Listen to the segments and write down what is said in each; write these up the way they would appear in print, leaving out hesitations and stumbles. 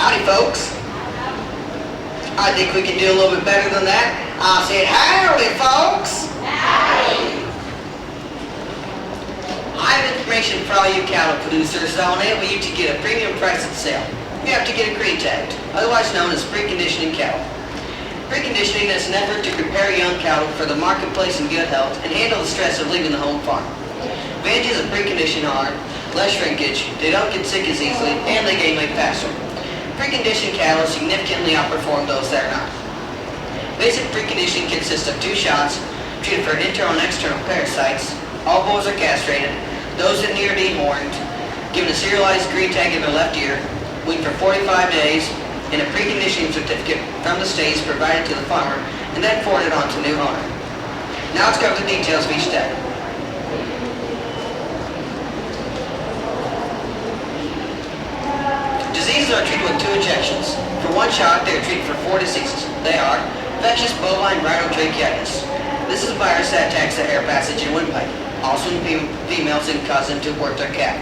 Howdy, folks. I think we can do a little bit better than that. I said, howdy, folks. Howdy. I have information for all you cattle producers that will enable you to get a premium price at sale. You have to get a green tagged, otherwise known as pre-conditioning cattle. Pre-conditioning is an effort to prepare young cattle for the marketplace in good health and handle the stress of leaving the home farm. Advantages of preconditioning are less shrinkage, they don't get sick as easily, and they gain weight faster. Preconditioned cattle significantly outperform those that are not. Basic preconditioning consists of 2 shots treated for internal and external parasites. All bulls are castrated. Those that need are dehorned, given a serialized green tag in their left ear, weaned for 45 days, and a preconditioning certificate from the state is provided to the farmer and then forwarded on to the new owner. Now let's cover the details of each step. Diseases are treated with 2 injections. For 1 shot, they are treated for 4 diseases. They are infectious bovine rhinotracheitis. This is a virus that attacks the air passage and windpipe. Also in females and causes them to abort their calf.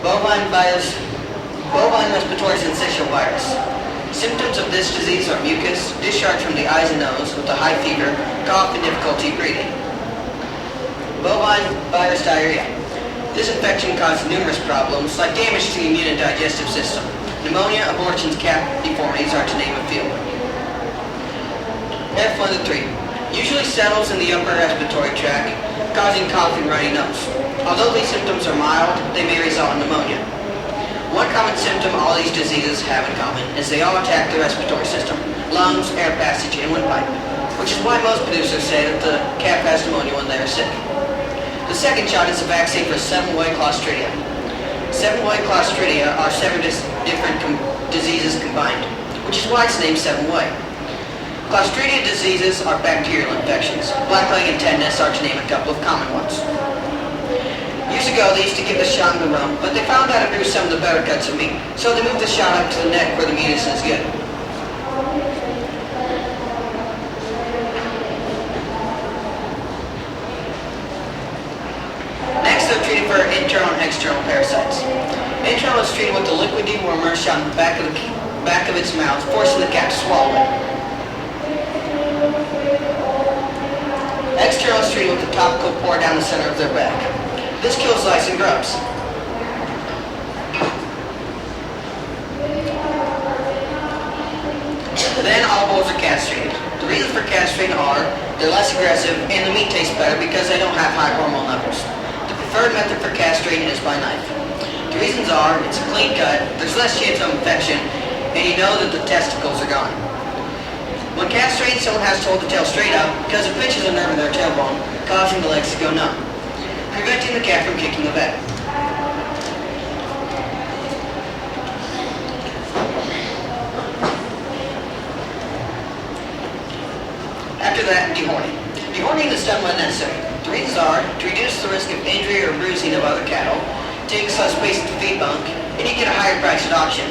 Bovine respiratory syncytial virus. Symptoms of this disease are mucus, discharge from the eyes and nose with a high fever, cough, and difficulty breathing. Bovine virus diarrhea. This infection causes numerous problems, like damage to the immune and digestive system. Pneumonia, abortions, calf deformities are to name a few. Influenza 3. Usually settles in the upper respiratory tract, causing cough and runny nose. Although these symptoms are mild, they may result in pneumonia. One common symptom all these diseases have in common is they all attack the respiratory system, lungs, air passage, and windpipe, which is why most producers say that the calf has pneumonia when they are sick. The second shot is a vaccine for 7-way Clostridia. 7-way Clostridia are 7 different diseases combined, which is why it's named 7-way. Clostridia diseases are bacterial infections. Blackleg and tetanus are to name a couple of common ones. Years ago, they used to give the shot in the rump, but they found out it grew some of the better cuts of meat, so they moved the shot up to the neck where the mucus is good. Next, they're treated for internal and external parasites. Internal is treated with the liquid dewormer shot in the back of its mouth, forcing the cat to swallow it. External is treated with the topical pour down the center of their back. This kills lice and grubs. Then all bulls are castrated. The reasons for castrating are they're less aggressive and the meat tastes better because they don't have high hormone levels. The preferred method for castrating is by knife. The reasons are it's a clean cut, there's less chance of infection, and you know that the testicles are gone. When castrating, someone has to hold the tail straight up because it pinches a nerve in their tailbone, causing the legs to go numb, preventing the calf from kicking the bed. After that, dehorning. Dehorning is done when necessary. The reasons are to reduce the risk of injury or bruising of other cattle, takes less space at the feed bunk, and you get a higher price at auction.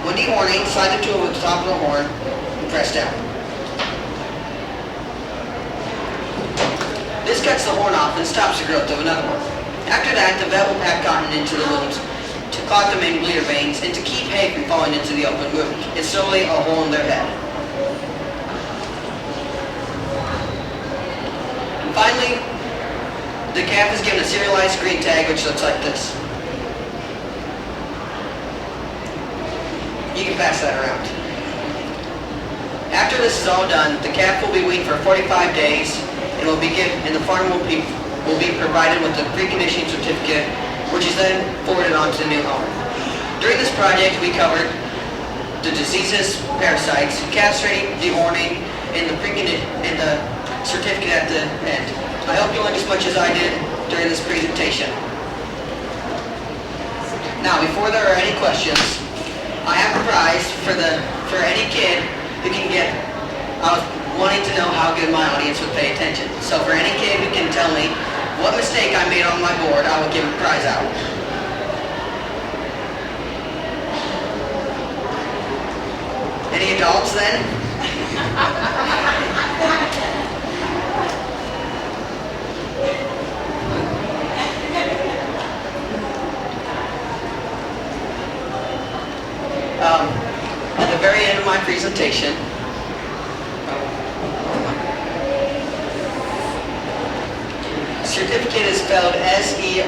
When dehorning, slide the tool with the top of the horn and press down. This cuts the horn off and stops the growth of another one. After that, the vet will pack cotton into the wounds to clot the main bleeder veins and to keep hay from falling into the open wound. It's solely a hole in their head. And finally, the calf is given a serialized green tag which looks like this. You can pass that around. After this is all done, the calf will be weaned for 45 days and the farm will be provided with a preconditioning certificate, which is then forwarded on to the new owner. During this project, we covered the diseases, parasites, castrating, dehorning, and the certificate at the end. I hope you learned as much as I did during this presentation. Now, before there are any questions, I have a prize for any kid who can get. I was wanting to know how good my audience would pay attention. So for any kid who can tell me what mistake I made on my board, I will give a prize out. Any adults then? precondition. Certificate is spelled Sertifficate.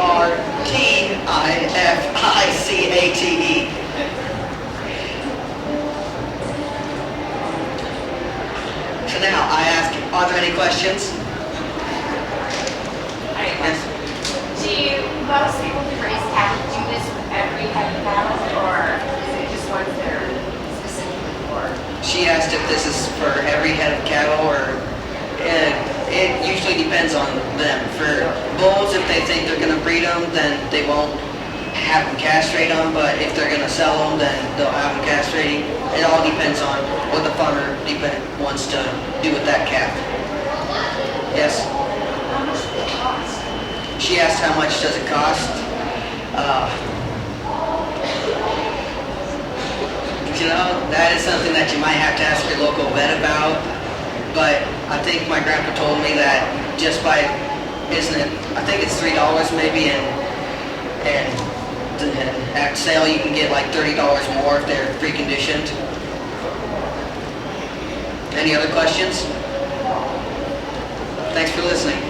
So now, I ask, are there any questions? I have a question. Do most people who raise cattle do this with every head of cattle, or is it just ones that are specifically for? She asked if this is for every head of cattle, or it usually depends on them. For bulls, if they think they're going to breed them, then they won't have them castrate them, but if they're going to sell them, then they'll have them castrating. It all depends on what the farmer wants to do with that calf. Yes? How much does it cost? She asked how much does it cost. That is something that you might have to ask your local vet about. But I think my grandpa told me that just by, I think it's $3 maybe, and at sale you can get like $30 more if they're preconditioned. Any other questions? Thanks for listening.